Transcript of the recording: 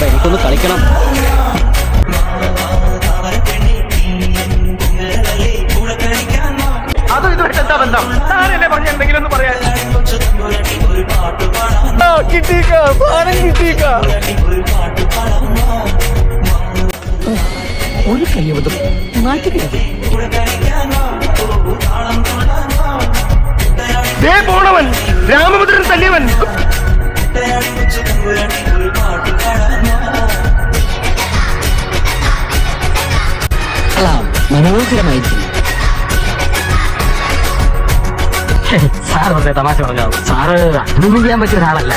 എനിക്കൊന്ന് കളിക്കണം. അതും ഇതുമായിട്ട് എന്താ ബന്ധം? താനല്ലേ പറഞ്ഞ എന്തെങ്കിലും ഒന്ന് പറയാൻ. ഒരു കയ്യബദ്ധം നാട്ടിക്കരുത്. പോണവൻ രാമഭദ്രൻ തല്ലിയവൻ. മനോഹരമായിരിക്കും. സാർ വെറുതെ തമാശ പറഞ്ഞോ. സാറ് അതൊന്നും ചെയ്യാൻ പറ്റിയ ഒരാളല്ല.